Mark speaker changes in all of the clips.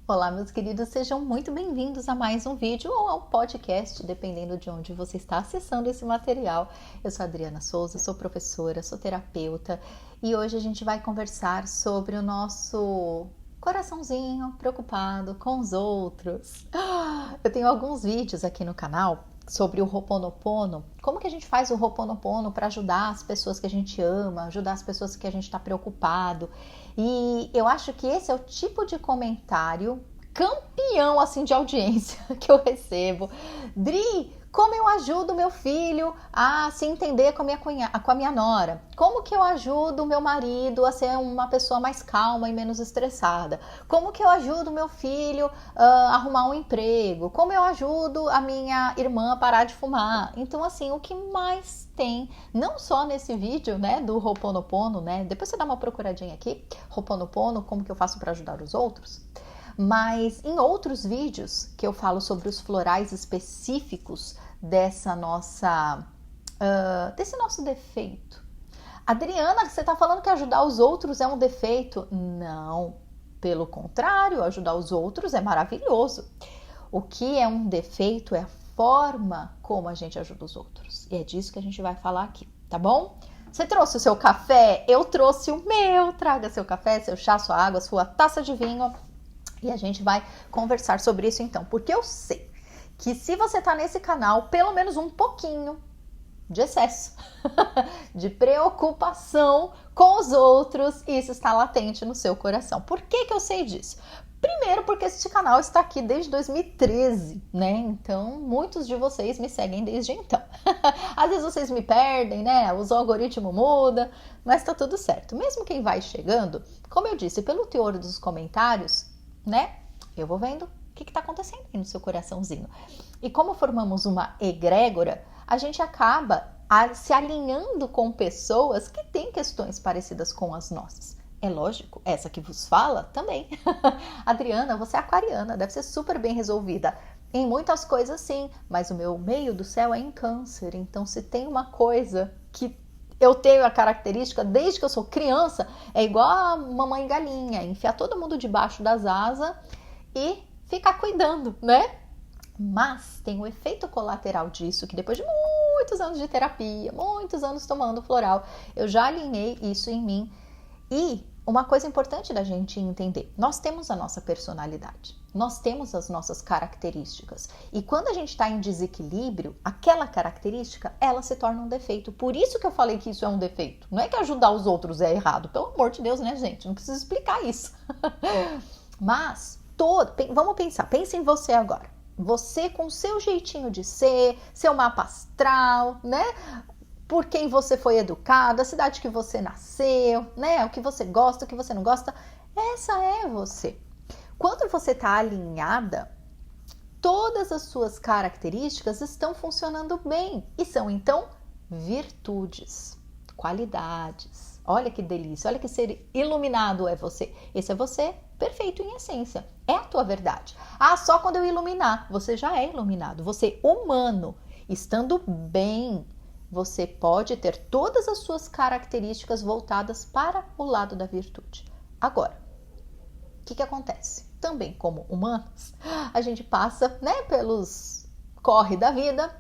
Speaker 1: Olá, meus queridos, sejam muito bem-vindos a mais um vídeo ou ao podcast, dependendo de onde você está acessando esse material. Eu sou a Adriana Souza, sou professora, sou terapeuta e hoje a gente vai conversar sobre o nosso coraçãozinho preocupado com os outros. Eu tenho alguns vídeos aqui no canal sobre o Ho'oponopono, como que a gente faz o Ho'oponopono para ajudar as pessoas que a gente ama, ajudar as pessoas que a gente está preocupado. E eu acho que esse é o tipo de comentário campeão assim de audiência que eu recebo. Dri, como eu ajudo meu filho a se entender com a minha nora? Como que eu ajudo meu marido a ser uma pessoa mais calma e menos estressada? Como que eu ajudo meu filho a arrumar um emprego? Como eu ajudo a minha irmã a parar de fumar? Então, assim, o que mais tem, não só nesse vídeo, né, do Ho'oponopono, né? Depois você dá uma procuradinha aqui, Ho'oponopono, como que eu faço para ajudar os outros? Mas em outros vídeos que eu falo sobre os florais específicos desse nosso defeito. Adriana, você está falando que ajudar os outros é um defeito? Não, pelo contrário, ajudar os outros é maravilhoso. O que é um defeito é a forma como a gente ajuda os outros. E é disso que a gente vai falar aqui, tá bom? Você trouxe o seu café? Eu trouxe o meu. Traga seu café, seu chá, sua água, sua taça de vinho. E a gente vai conversar sobre isso então, porque eu sei que se você tá nesse canal, pelo menos um pouquinho de excesso, de preocupação com os outros, isso está latente no seu coração. Por que eu sei disso? Primeiro, porque este canal está aqui desde 2013, né? Então, muitos de vocês me seguem desde então. Às vezes vocês me perdem, né? O algoritmo muda, mas tá tudo certo. Mesmo quem vai chegando, como eu disse, pelo teor dos comentários, né? Eu vou vendo o que está acontecendo aí no seu coraçãozinho. E como formamos uma egrégora, a gente acaba se alinhando com pessoas que têm questões parecidas com as nossas. É lógico, essa que vos fala também. Adriana, você é aquariana, deve ser super bem resolvida. Em muitas coisas sim, mas o meu meio do céu é em câncer. Então se tem uma coisa que eu tenho a característica, desde que eu sou criança, é igual a mamãe galinha, enfiar todo mundo debaixo das asas e ficar cuidando, né? Mas tem um efeito colateral disso, que depois de muitos anos de terapia, muitos anos tomando floral, eu já alinhei isso em mim. E uma coisa importante da gente entender, nós temos a nossa personalidade, nós temos as nossas características. E quando a gente está em desequilíbrio, aquela característica, ela se torna um defeito. Por isso que eu falei que isso é um defeito. Não é que ajudar os outros é errado, pelo amor de Deus, né, gente? Não preciso explicar isso. Mas, vamos pensar, pense em você agora. Você com o seu jeitinho de ser, seu mapa astral, né? Por quem você foi educado, a cidade que você nasceu, né? O que você gosta, o que você não gosta. Essa é você. Quando você está alinhada, todas as suas características estão funcionando bem e são então virtudes, qualidades. Olha que delícia, olha que ser iluminado é você. Esse é você, perfeito em essência. É a tua verdade. Ah, só quando eu iluminar. Você já é iluminado. Você humano, estando bem, você pode ter todas as suas características voltadas para o lado da virtude. Agora, o que acontece? Também como humanos, a gente passa, né, pelos corre da vida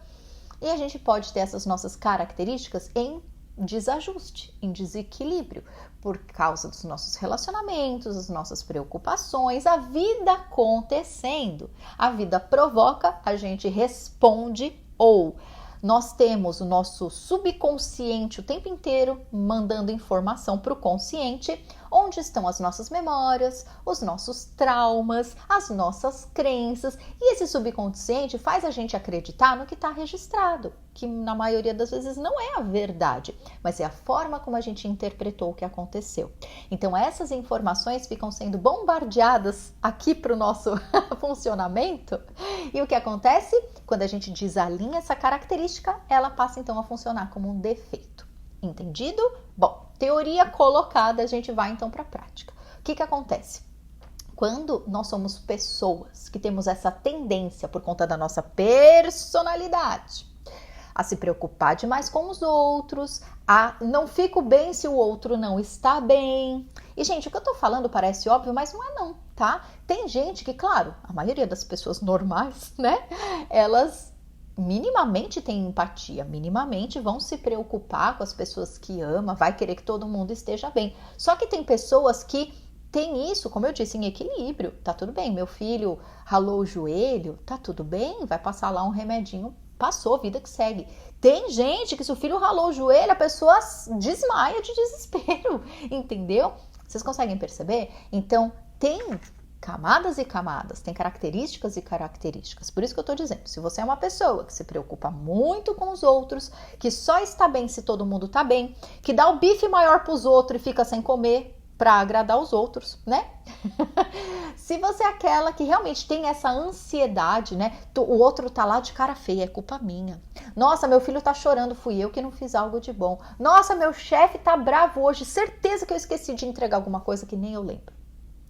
Speaker 1: e a gente pode ter essas nossas características em desajuste, em desequilíbrio, por causa dos nossos relacionamentos, das nossas preocupações, a vida acontecendo. A vida provoca, a gente responde ou nós temos o nosso subconsciente o tempo inteiro mandando informação para o consciente, onde estão as nossas memórias, os nossos traumas, as nossas crenças. E esse subconsciente faz a gente acreditar no que está registrado, que na maioria das vezes não é a verdade, mas é a forma como a gente interpretou o que aconteceu. Então essas informações ficam sendo bombardeadas aqui para o nosso funcionamento. E o que acontece? Quando a gente desalinha essa característica, ela passa então a funcionar como um defeito. Entendido? Bom, teoria colocada, a gente vai então para a prática. O que acontece? Quando nós somos pessoas que temos essa tendência, por conta da nossa personalidade, a se preocupar demais com os outros, a não fico bem se o outro não está bem. E, gente, o que eu tô falando parece óbvio, mas não é não. tá? Tem gente que, claro, a maioria das pessoas normais, né? Elas minimamente têm empatia, minimamente vão se preocupar com as pessoas que ama, vai querer que todo mundo esteja bem. Só que tem pessoas que têm isso, como eu disse, em equilíbrio. Tá tudo bem, meu filho ralou o joelho, tá tudo bem, vai passar lá um remedinho, passou, vida que segue. Tem gente que se o filho ralou o joelho, a pessoa desmaia de desespero, entendeu? Vocês conseguem perceber? Então, tem camadas e camadas, tem características e características. Por isso que eu tô dizendo, se você é uma pessoa que se preocupa muito com os outros, que só está bem se todo mundo tá bem, que dá o bife maior pros outros e fica sem comer para agradar os outros, né? Se você é aquela que realmente tem essa ansiedade, né? O outro tá lá de cara feia, é culpa minha. Nossa, meu filho tá chorando, fui eu que não fiz algo de bom. Nossa, meu chefe tá bravo hoje, certeza que eu esqueci de entregar alguma coisa que nem eu lembro.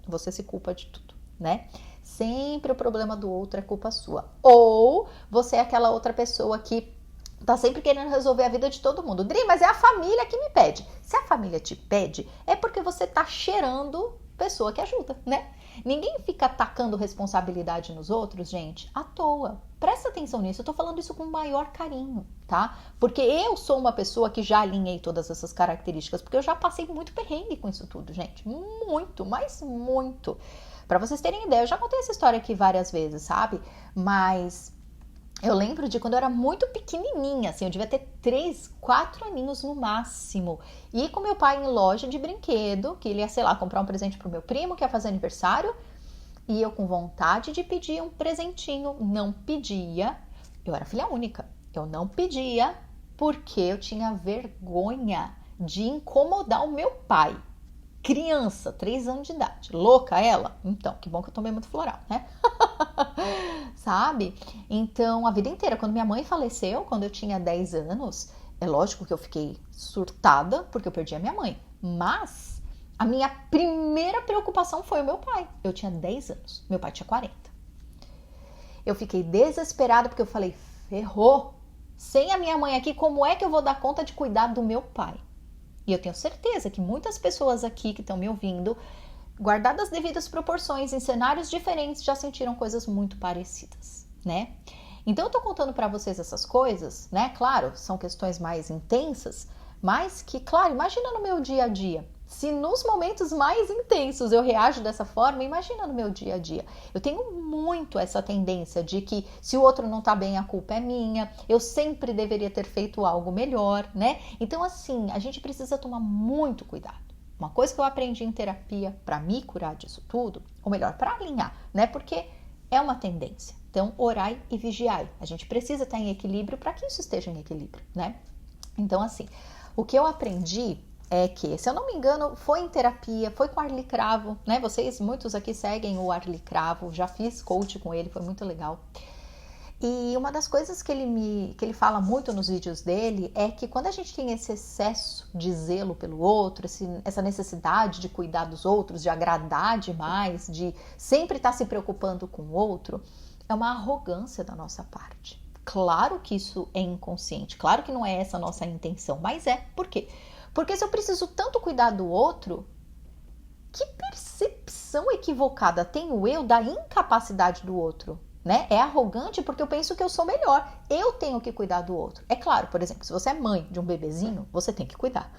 Speaker 1: Você se culpa de tudo, né? Sempre o problema do outro é culpa sua. Ou você é aquela outra pessoa que tá sempre querendo resolver a vida de todo mundo. Dri, mas é a família que me pede. Se a família te pede, é porque você tá cheirando pessoa que ajuda, né? Ninguém fica atacando responsabilidade nos outros, gente, à toa. Presta atenção nisso, eu tô falando isso com o maior carinho, tá? Porque eu sou uma pessoa que já alinhei todas essas características, porque eu já passei muito perrengue com isso tudo, gente. Muito, mas muito. Pra vocês terem ideia, eu já contei essa história aqui várias vezes, sabe? Mas eu lembro de quando eu era muito pequenininha, assim, eu devia ter 3, 4 aninhos no máximo. E com meu pai em loja de brinquedo, que ele ia, sei lá, comprar um presente pro meu primo, que ia fazer aniversário. E eu com vontade de pedir um presentinho, não pedia. Eu era filha única, eu não pedia porque eu tinha vergonha de incomodar o meu pai. Criança, 3 anos de idade, louca ela? Então, que bom que eu tomei muito floral, né? Sabe? Então, a vida inteira, quando minha mãe faleceu, quando eu tinha 10 anos, é lógico que eu fiquei surtada porque eu perdi a minha mãe. Mas a minha primeira preocupação foi o meu pai. Eu tinha 10 anos, meu pai tinha 40. Eu fiquei desesperada porque eu falei, ferrou. Sem a minha mãe aqui, como é que eu vou dar conta de cuidar do meu pai? E eu tenho certeza que muitas pessoas aqui que estão me ouvindo, guardadas as devidas proporções, em cenários diferentes, já sentiram coisas muito parecidas, né? Então eu tô contando para vocês essas coisas, né? Claro, são questões mais intensas, mas que, claro, imagina no meu dia a dia. Se nos momentos mais intensos eu reajo dessa forma, imagina no meu dia a dia. Eu tenho muito essa tendência de que se o outro não tá bem, a culpa é minha. Eu sempre deveria ter feito algo melhor, né? Então, assim, a gente precisa tomar muito cuidado. Uma coisa que eu aprendi em terapia para me curar disso tudo, ou melhor, para alinhar, né? Porque é uma tendência. Então, orai e vigiai. A gente precisa estar em equilíbrio para que isso esteja em equilíbrio, né? Então, assim, o que eu aprendi é que, se eu não me engano, foi em terapia, foi com o Arli Cravo, né? Vocês, muitos aqui seguem o Arli Cravo, já fiz coach com ele, foi muito legal. E uma das coisas que ele fala muito nos vídeos dele é que quando a gente tem esse excesso de zelo pelo outro, essa necessidade de cuidar dos outros, de agradar demais, de sempre estar se preocupando com o outro, é uma arrogância da nossa parte. Claro que isso é inconsciente, claro que não é essa a nossa intenção, mas é. Por quê? Porque se eu preciso tanto cuidar do outro, que percepção equivocada tenho eu da incapacidade do outro? Né? É arrogante porque eu penso que eu sou melhor. Eu tenho que cuidar do outro. É claro, por exemplo, se você é mãe de um bebezinho, você tem que cuidar.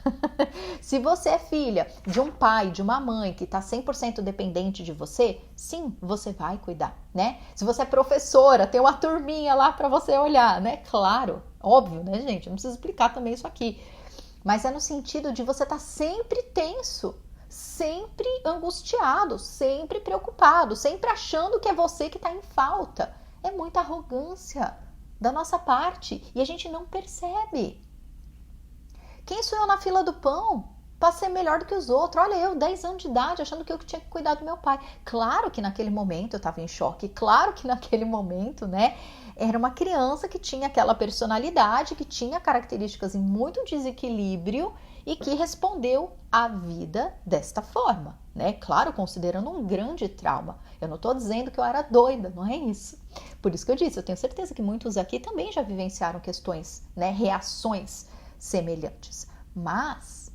Speaker 1: Se você é filha de um pai, de uma mãe que está 100% dependente de você, sim, você vai cuidar, né? Se você é professora, tem uma turminha lá para você olhar, né? Claro, óbvio, né, gente? Eu não preciso explicar também isso aqui. Mas é no sentido de você estar sempre tenso, sempre angustiado, sempre preocupado, sempre achando que é você que está em falta. É muita arrogância da nossa parte e a gente não percebe. Quem sou eu na fila do pão para ser melhor do que os outros? Olha, eu, 10 anos de idade, achando que eu tinha que cuidar do meu pai. Claro que naquele momento eu estava em choque, claro que naquele momento, né, era uma criança que tinha aquela personalidade, que tinha características em muito desequilíbrio e que respondeu à vida desta forma, né? Claro, considerando um grande trauma. Eu não estou dizendo que eu era doida, não é isso. Por isso que eu disse, eu tenho certeza que muitos aqui também já vivenciaram questões, né, reações semelhantes. Mas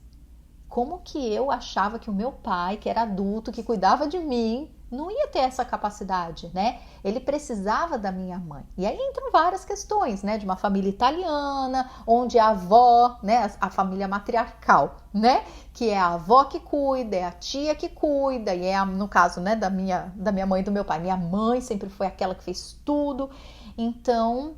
Speaker 1: como que eu achava que o meu pai, que era adulto, que cuidava de mim, não ia ter essa capacidade, né? Ele precisava da minha mãe. E aí entram várias questões, né? De uma família italiana, onde a avó, né? A família matriarcal, né? Que é a avó que cuida, é a tia que cuida, e no caso, né? Da minha mãe e do meu pai. Minha mãe sempre foi aquela que fez tudo. Então,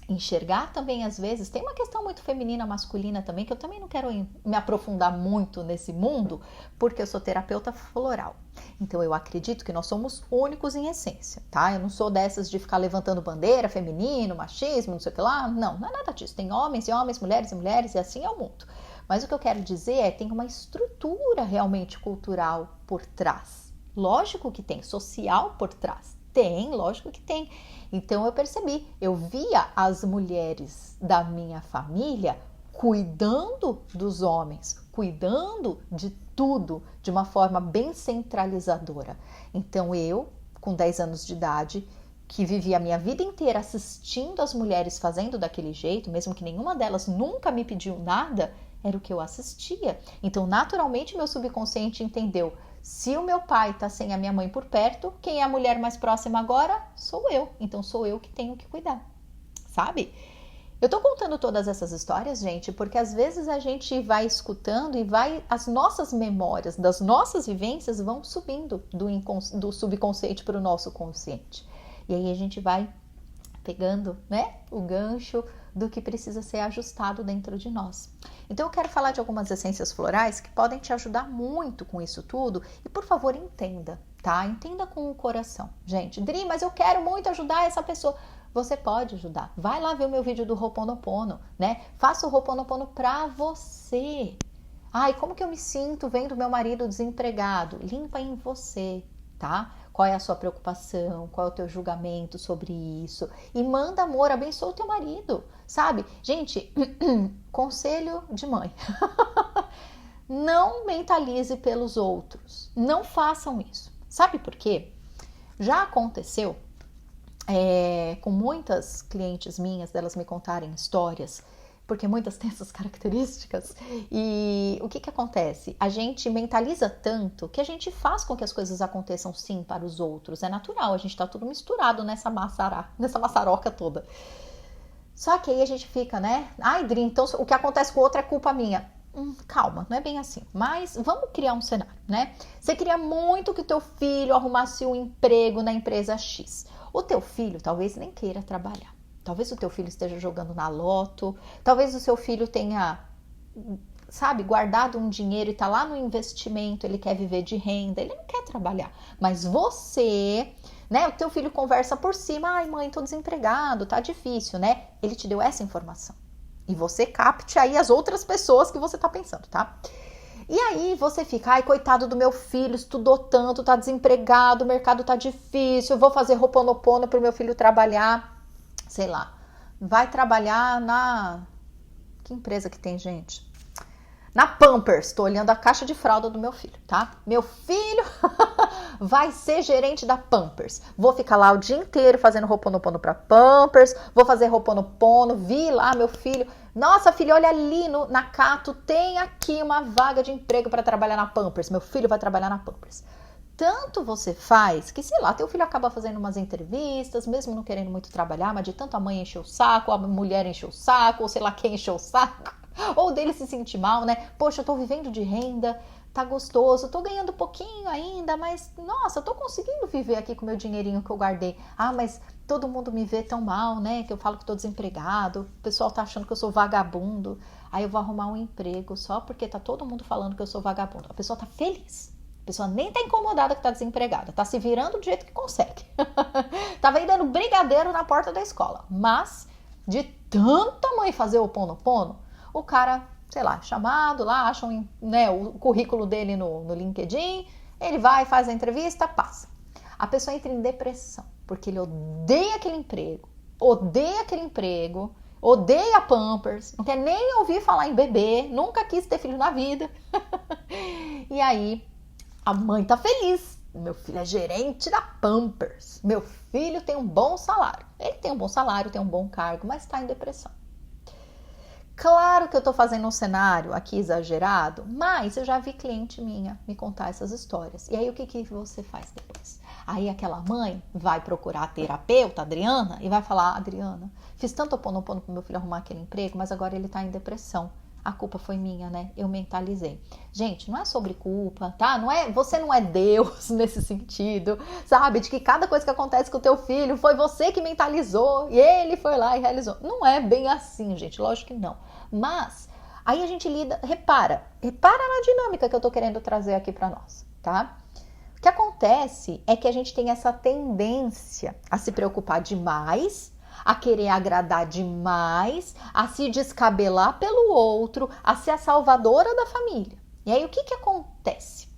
Speaker 1: enxergar também, às vezes, tem uma questão muito feminina, masculina também, que eu também não quero me aprofundar muito nesse mundo, porque eu sou terapeuta floral. Então, eu acredito que nós somos únicos em essência, tá? Eu não sou dessas de ficar levantando bandeira, feminino, machismo, não sei o que lá. Não, não é nada disso. Tem homens e homens, mulheres e mulheres, e assim é o mundo. Mas o que eu quero dizer é que tem uma estrutura realmente cultural por trás. Lógico que tem, social por trás. Tem, lógico que tem. Então eu percebi, eu via as mulheres da minha família cuidando dos homens, cuidando de tudo de uma forma bem centralizadora. Então eu, com 10 anos de idade, que vivi a minha vida inteira assistindo as mulheres fazendo daquele jeito, mesmo que nenhuma delas nunca me pediu nada, era o que eu assistia. Então naturalmente meu subconsciente entendeu: se o meu pai está sem a minha mãe por perto, quem é a mulher mais próxima agora? Sou eu. Então sou eu que tenho que cuidar, sabe? Eu tô contando todas essas histórias, gente, porque às vezes a gente vai escutando e as nossas memórias, das nossas vivências vão subindo do subconsciente para o nosso consciente. E aí a gente vai pegando, né, o gancho do que precisa ser ajustado dentro de nós. Então eu quero falar de algumas essências florais que podem te ajudar muito com isso tudo e, por favor, entenda, tá? Entenda com o coração. Gente, Dri, mas eu quero muito ajudar essa pessoa. Você pode ajudar. Vai lá ver o meu vídeo do Ho'oponopono, né? Faça o Ho'oponopono pra você. Ai, como que eu me sinto vendo meu marido desempregado? Limpa em você, tá? Qual é a sua preocupação, qual é o teu julgamento sobre isso. E manda amor, abençoa o teu marido, sabe? Gente, conselho de mãe. Não mentalize pelos outros. Não façam isso. Sabe por quê? Já aconteceu com muitas clientes minhas, delas me contarem histórias, porque muitas têm essas características. E o que acontece? A gente mentaliza tanto que a gente faz com que as coisas aconteçam sim para os outros. É natural, a gente tá tudo misturado nessa maçaroca toda. Só que aí a gente fica, né? Ai, Dri, então o que acontece com o outro é culpa minha. Calma, não é bem assim. Mas vamos criar um cenário, né? Você queria muito que o teu filho arrumasse um emprego na empresa X. O teu filho talvez nem queira trabalhar. Talvez o teu filho esteja jogando na loto, talvez o seu filho tenha, sabe, guardado um dinheiro e tá lá no investimento, ele quer viver de renda, ele não quer trabalhar. Mas você, né, o teu filho conversa por cima: ai mãe, tô desempregado, tá difícil, né? Ele te deu essa informação. E você capte aí as outras pessoas que você tá pensando, tá? E aí você fica: ai, coitado do meu filho, estudou tanto, tá desempregado, o mercado tá difícil, eu vou fazer Ho'oponopono pro meu filho trabalhar. Sei lá, vai trabalhar na... Que empresa que tem, gente? Na Pampers. Tô olhando a caixa de fralda do meu filho, tá? Meu filho vai ser gerente da Pampers. Vou ficar lá o dia inteiro fazendo Ho'oponopono pra Pampers. Vou fazer Ho'oponopono. Vi lá meu filho. Nossa, filho, olha ali na Cato, tem aqui uma vaga de emprego para trabalhar na Pampers. Meu filho vai trabalhar na Pampers. Tanto você faz que, sei lá, teu filho acaba fazendo umas entrevistas, mesmo não querendo muito trabalhar, mas de tanto a mãe encher o saco, a mulher encher o saco, ou sei lá quem encher o saco, ou dele se sentir mal, né? Poxa, eu tô vivendo de renda, tá gostoso, tô ganhando pouquinho ainda, mas, nossa, eu tô conseguindo viver aqui com o meu dinheirinho que eu guardei. Ah, mas todo mundo me vê tão mal, né? Que eu falo que tô desempregado, o pessoal tá achando que eu sou vagabundo, aí eu vou arrumar um emprego só porque tá todo mundo falando que eu sou vagabundo. A pessoa tá feliz. A pessoa nem tá incomodada que tá desempregada, tá se virando do jeito que consegue. Tá vendendo brigadeiro na porta da escola. Mas, de tanta mãe fazer o Ho'oponopono, o cara, sei lá, chamado lá, acham, né, o currículo dele no LinkedIn, ele vai, faz a entrevista, passa. A pessoa entra em depressão, porque ele odeia aquele emprego, odeia Pampers, não quer nem ouvir falar em bebê, nunca quis ter filho na vida. E aí a mãe tá feliz. Meu filho é gerente da Pampers. Meu filho tem um bom salário. Ele tem um bom salário, tem um bom cargo, mas tá em depressão. Claro que eu tô fazendo um cenário aqui exagerado, mas eu já vi cliente minha me contar essas histórias. E aí o que você faz depois? Aí aquela mãe vai procurar a terapeuta, Adriana, e vai falar, Adriana, fiz tanto Ho'oponopono pro meu filho arrumar aquele emprego, mas agora ele tá em depressão. A culpa foi minha, né? Eu mentalizei. Gente, não é sobre culpa, tá? Você não é Deus nesse sentido, sabe? De que cada coisa que acontece com o teu filho foi você que mentalizou e ele foi lá e realizou. Não é bem assim, gente. Lógico que não. Mas aí a gente repara na dinâmica que eu tô querendo trazer aqui para nós, tá? O que acontece é que a gente tem essa tendência a se preocupar demais, a querer agradar demais, a se descabelar pelo outro, a ser a salvadora da família. E aí o que acontece?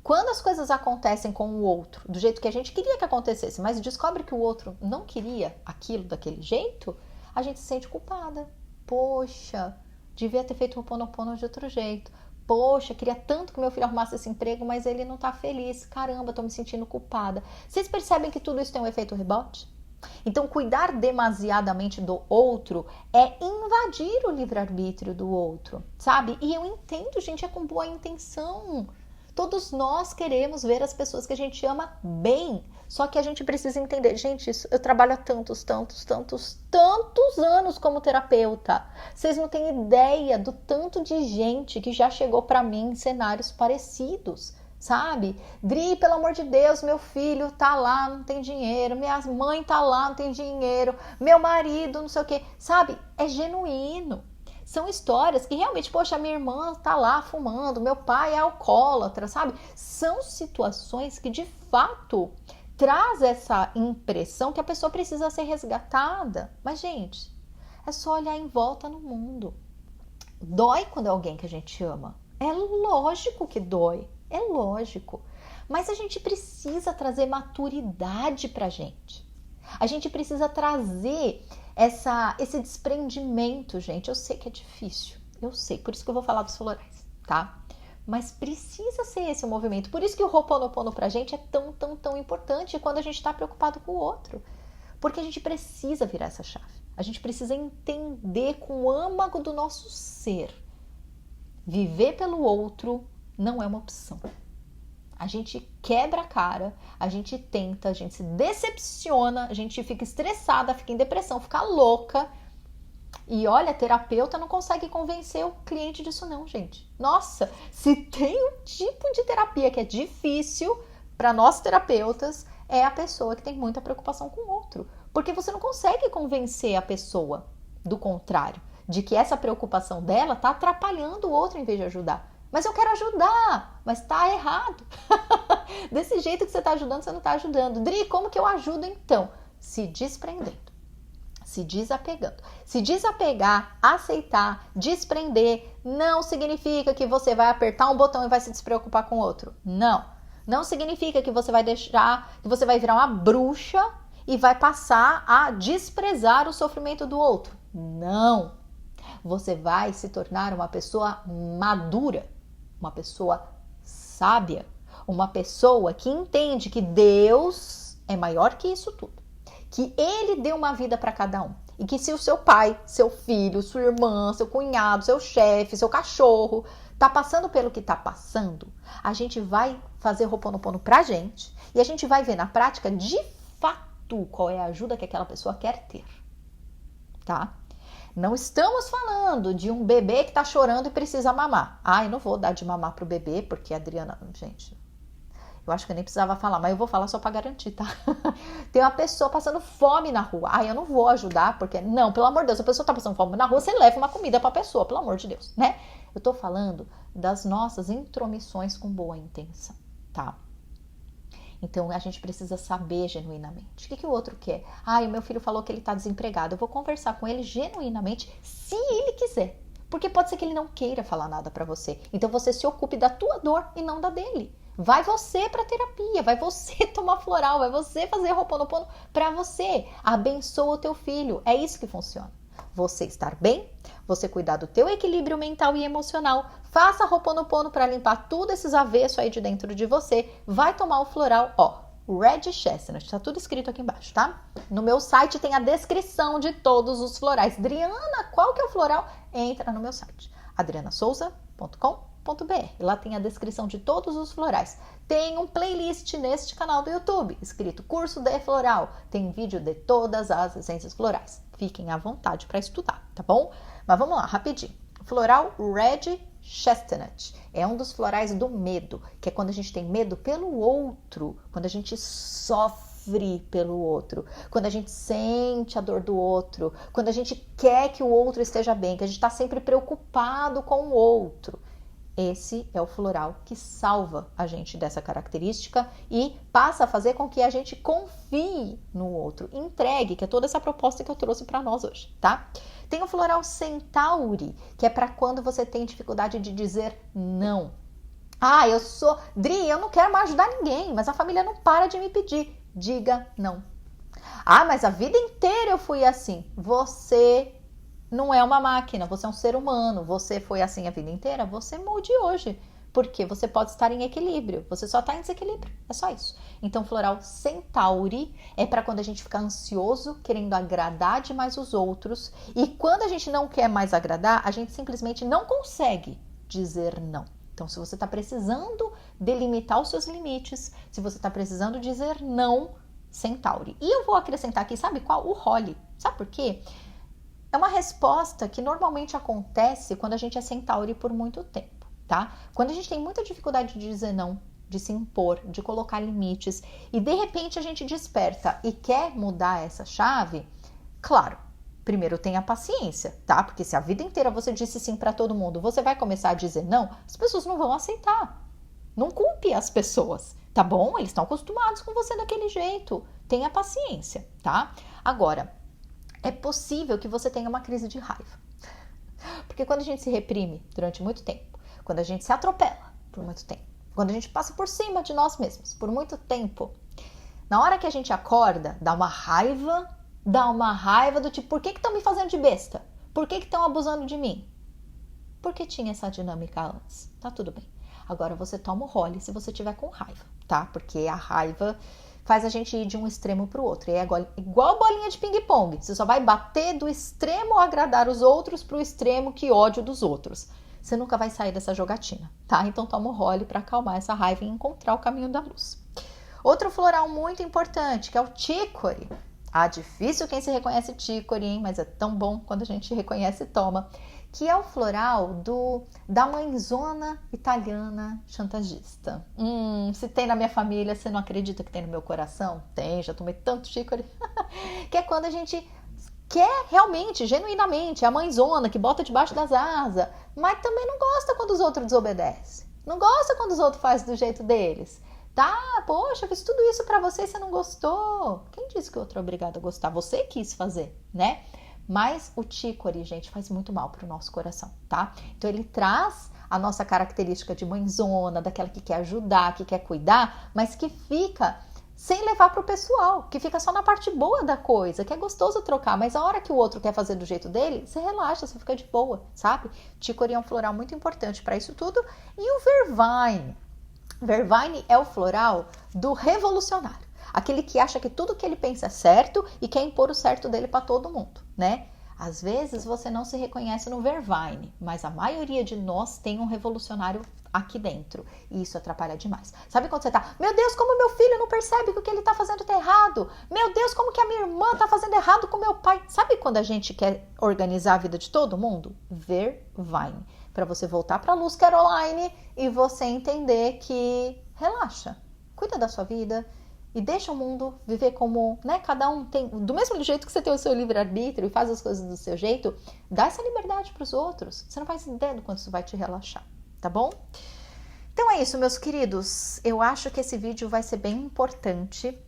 Speaker 1: Quando as coisas acontecem com o outro do jeito que a gente queria que acontecesse, mas descobre que o outro não queria aquilo daquele jeito, a gente se sente culpada. Poxa, devia ter feito o Ho'oponopono de outro jeito. Poxa, queria tanto que meu filho arrumasse esse emprego, mas ele não tá feliz. Caramba, tô me sentindo culpada. Vocês percebem que tudo isso tem um efeito rebote? Então, cuidar demasiadamente do outro é invadir o livre-arbítrio do outro, sabe? E eu entendo, gente, é com boa intenção. Todos nós queremos ver as pessoas que a gente ama bem. Só que a gente precisa entender. Gente, eu trabalho há tantos anos como terapeuta. Vocês não têm ideia do tanto de gente que já chegou para mim em cenários parecidos. Sabe? Dri, pelo amor de Deus, meu filho tá lá, não tem dinheiro, minha mãe tá lá, não tem dinheiro, meu marido, não sei o que, sabe? É genuíno. São histórias que realmente, poxa, minha irmã tá lá fumando, meu pai é alcoólatra, sabe? São situações que de fato traz essa impressão que a pessoa precisa ser resgatada. Mas, gente, é só olhar em volta no mundo. Dói quando é alguém que a gente ama. É lógico que dói. É lógico, mas a gente precisa trazer maturidade pra gente. A gente precisa trazer esse desprendimento, gente. Eu sei que é difícil, eu sei, por isso que eu vou falar dos florais, tá? Mas precisa ser esse o movimento. Por isso que o Ho'oponopono pra gente é tão importante quando a gente tá preocupado com o outro. Porque a gente precisa virar essa chave. A gente precisa entender com o âmago do nosso ser. Viver pelo outro não é uma opção. A gente quebra a cara, a gente tenta, a gente se decepciona, a gente fica estressada, fica em depressão, fica louca. E olha, a terapeuta não consegue convencer o cliente disso não, gente. Nossa, se tem um tipo de terapia que é difícil para nós terapeutas, é a pessoa que tem muita preocupação com o outro. Porque você não consegue convencer a pessoa do contrário, de que essa preocupação dela está atrapalhando o outro em vez de ajudar. Mas eu quero ajudar, mas tá errado. Desse jeito que você tá ajudando, você não tá ajudando. Dri, como que eu ajudo então? Se desprendendo, se desapegando. Se desapegar, aceitar, desprender, não significa que você vai apertar um botão e vai se despreocupar com o outro. Não. Não significa que você vai que você vai virar uma bruxa e vai passar a desprezar o sofrimento do outro. Não. Você vai se tornar uma pessoa madura. Uma pessoa sábia, uma pessoa que entende que Deus é maior que isso tudo, que Ele deu uma vida para cada um e que se o seu pai, seu filho, sua irmã, seu cunhado, seu chefe, seu cachorro tá passando pelo que tá passando, a gente vai fazer Ho'oponopono pra gente e a gente vai ver na prática de fato qual é a ajuda que aquela pessoa quer ter, tá? Não estamos falando de um bebê que tá chorando e precisa mamar. Eu não vou dar de mamar pro bebê, porque a Adriana... Gente, eu acho que eu nem precisava falar, mas eu vou falar só pra garantir, tá? Tem uma pessoa passando fome na rua. Eu não vou ajudar, porque... Não, pelo amor de Deus, a pessoa tá passando fome na rua, você leva uma comida pra pessoa, pelo amor de Deus, né? Eu tô falando das nossas intromissões com boa intenção, tá? Então, a gente precisa saber genuinamente. O que o outro quer? O meu filho falou que ele está desempregado. Eu vou conversar com ele genuinamente, se ele quiser. Porque pode ser que ele não queira falar nada para você. Então, você se ocupe da tua dor e não da dele. Vai você para terapia, vai você tomar floral, vai você fazer Ho'oponopono para você. Abençoa o teu filho. É isso que funciona. Você estar bem, você cuidar do teu equilíbrio mental e emocional, faça Ho'oponopono para limpar tudo esses avessos aí de dentro de você, vai tomar o floral, Red Chestnut. Tá tudo escrito aqui embaixo, tá? No meu site tem a descrição de todos os florais. Adriana, qual que é o floral? Entra no meu site, adrianasouza.com.br. Lá tem a descrição de todos os florais. Tem um playlist neste canal do YouTube, escrito Curso de Floral. Tem vídeo de todas as essências florais. Fiquem à vontade para estudar, tá bom? Mas vamos lá, rapidinho. Floral Red Chestnut é um dos florais do medo, que é quando a gente tem medo pelo outro, quando a gente sofre pelo outro, quando a gente sente a dor do outro, quando a gente quer que o outro esteja bem, que a gente está sempre preocupado com o outro. Esse é o floral que salva a gente dessa característica e passa a fazer com que a gente confie no outro, entregue, que é toda essa proposta que eu trouxe para nós hoje, tá? Tem o floral Centauri, que é para quando você tem dificuldade de dizer não. Ah, Dri, eu não quero mais ajudar ninguém, mas a família não para de me pedir. Diga não. Ah, mas a vida inteira eu fui assim. Você não é uma máquina, você é um ser humano, você foi assim a vida inteira, você mude hoje, porque você pode estar em equilíbrio, você só está em desequilíbrio, é só isso. Então, floral Centauri é para quando a gente fica ansioso, querendo agradar demais os outros, e quando a gente não quer mais agradar, a gente simplesmente não consegue dizer não. Então, se você está precisando delimitar os seus limites, se você está precisando dizer não, Centauri. E eu vou acrescentar aqui, sabe qual? O Holly. Sabe por quê? É uma resposta que normalmente acontece quando a gente é Centauri por muito tempo, tá? Quando a gente tem muita dificuldade de dizer não, de se impor, de colocar limites, e de repente a gente desperta e quer mudar essa chave, claro, primeiro tenha paciência, tá? Porque se a vida inteira você disse sim para todo mundo, você vai começar a dizer não, as pessoas não vão aceitar. Não culpe as pessoas, tá bom? Eles estão acostumados com você daquele jeito. Tenha paciência, tá? Agora, é possível que você tenha uma crise de raiva. Porque quando a gente se reprime durante muito tempo, quando a gente se atropela por muito tempo, quando a gente passa por cima de nós mesmos por muito tempo, na hora que a gente acorda, dá uma raiva do tipo, por que estão me fazendo de besta? Por que estão abusando de mim? Porque tinha essa dinâmica antes. Tá tudo bem. Agora você toma o Holly se você tiver com raiva, tá? Porque a raiva faz a gente ir de um extremo para o outro. E é igual bolinha de ping-pong. Você só vai bater do extremo agradar os outros para o extremo que ódio dos outros. Você nunca vai sair dessa jogatina, tá? Então toma o Holly para acalmar essa raiva e encontrar o caminho da luz. Outro floral muito importante, que é o Chicory. Ah, difícil quem se reconhece Chicory, hein? Mas é tão bom quando a gente reconhece e toma. Que é o floral da mãezona italiana chantagista. Se tem na minha família, você não acredita que tem no meu coração? Tem, já tomei tanto Chicory. Que é quando a gente quer realmente, genuinamente, a mãezona que bota debaixo das asas, mas também não gosta quando os outros desobedecem. Não gosta quando os outros fazem do jeito deles. Tá, poxa, eu fiz tudo isso pra você e você não gostou. Quem disse que o outro é obrigado a gostar? Você quis fazer, né? Mas o Chicory, gente, faz muito mal pro nosso coração, tá? Então ele traz a nossa característica de mãezona, daquela que quer ajudar, que quer cuidar, mas que fica sem levar pro pessoal, que fica só na parte boa da coisa, que é gostoso trocar, mas a hora que o outro quer fazer do jeito dele, você relaxa, você fica de boa, sabe? Chicory é um floral muito importante para isso tudo. E o Vervain. Vervain é o floral do revolucionário. Aquele que acha que tudo que ele pensa é certo e quer impor o certo dele para todo mundo, né? Às vezes você não se reconhece no Vervain, mas a maioria de nós tem um revolucionário aqui dentro. E isso atrapalha demais. Sabe quando você tá, meu Deus, como meu filho não percebe que o que ele tá fazendo tá errado? Meu Deus, como que a minha irmã tá fazendo errado com meu pai? Sabe quando a gente quer organizar a vida de todo mundo? Vervain. Para você voltar pra luz, Caroline, e você entender que relaxa, cuida da sua vida e deixa o mundo viver como, né, cada um tem, do mesmo jeito que você tem o seu livre-arbítrio e faz as coisas do seu jeito, dá essa liberdade para os outros. Você não faz ideia do quanto isso vai te relaxar, tá bom? Então é isso, meus queridos. Eu acho que esse vídeo vai ser bem importante,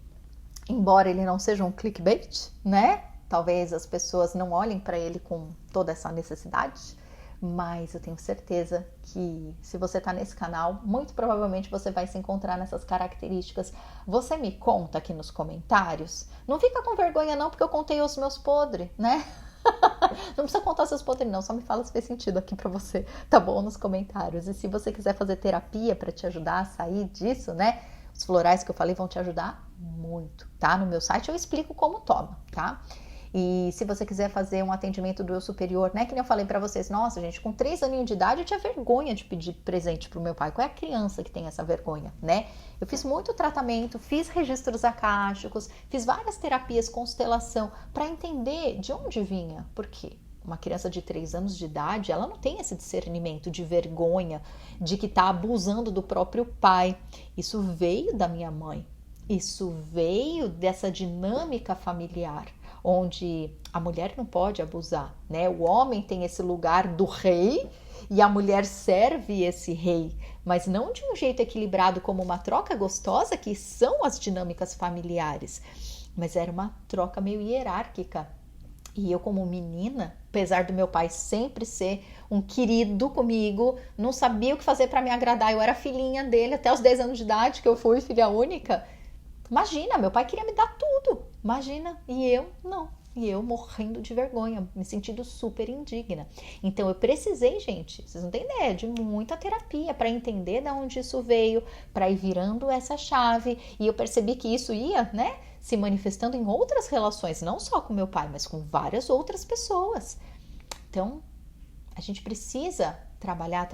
Speaker 1: embora ele não seja um clickbait, né? Talvez as pessoas não olhem para ele com toda essa necessidade, mas eu tenho certeza que se você tá nesse canal, muito provavelmente você vai se encontrar nessas características. Você me conta aqui nos comentários. Não fica com vergonha não, porque eu contei os meus podres, né? Não precisa contar seus podres não, só me fala se fez sentido aqui pra você, tá bom? Nos comentários. E se você quiser fazer terapia pra te ajudar a sair disso, né? Os florais que eu falei vão te ajudar muito, tá? No meu site eu explico como toma, tá? E se você quiser fazer um atendimento do eu superior, né? Que nem eu falei pra vocês, nossa, gente, com 3 aninhos de idade eu tinha vergonha de pedir presente pro meu pai. Qual é a criança que tem essa vergonha, né? Eu fiz muito tratamento, fiz registros akáshicos, fiz várias terapias, constelação, para entender de onde vinha. Por quê? Uma criança de 3 anos de idade, ela não tem esse discernimento de vergonha, de que tá abusando do próprio pai. Isso veio da minha mãe. Isso veio dessa dinâmica familiar, onde a mulher não pode abusar, né? O homem tem esse lugar do rei e a mulher serve esse rei, mas não de um jeito equilibrado como uma troca gostosa, que são as dinâmicas familiares, mas era uma troca meio hierárquica. E eu, como menina, apesar do meu pai sempre ser um querido comigo, não sabia o que fazer para me agradar. Eu era filhinha dele até os 10 anos de idade, que eu fui filha única. Imagina, meu pai queria me dar tudo, imagina, e eu não. E eu morrendo de vergonha, me sentindo super indigna. Então eu precisei, gente, vocês não têm ideia, de muita terapia para entender de onde isso veio, para ir virando essa chave. E eu percebi que isso ia, né, se manifestando em outras relações, não só com meu pai, mas com várias outras pessoas. Então, a gente precisa trabalhar.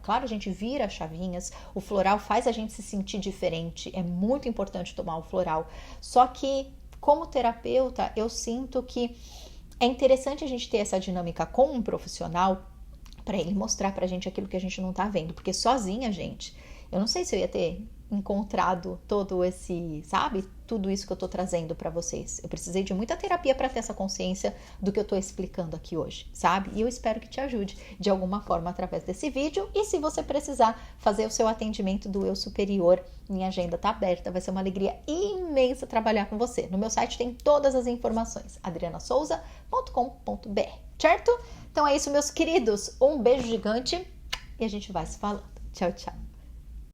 Speaker 1: Claro, a gente vira chavinhas, o floral faz a gente se sentir diferente, é muito importante tomar o floral. Só que, como terapeuta, eu sinto que é interessante a gente ter essa dinâmica com um profissional para ele mostrar pra gente aquilo que a gente não tá vendo, porque sozinha, gente, eu não sei se eu ia ter encontrado todo esse, sabe, tudo isso que eu tô trazendo para vocês. Eu precisei de muita terapia para ter essa consciência do que eu tô explicando aqui hoje, sabe? E eu espero que te ajude de alguma forma através desse vídeo. E se você precisar fazer o seu atendimento do eu superior, minha agenda tá aberta, vai ser uma alegria imensa trabalhar com você. No meu site tem todas as informações, adrianasouza.com.br, certo? Então é isso, meus queridos, um beijo gigante e a gente vai se falando. Tchau, tchau.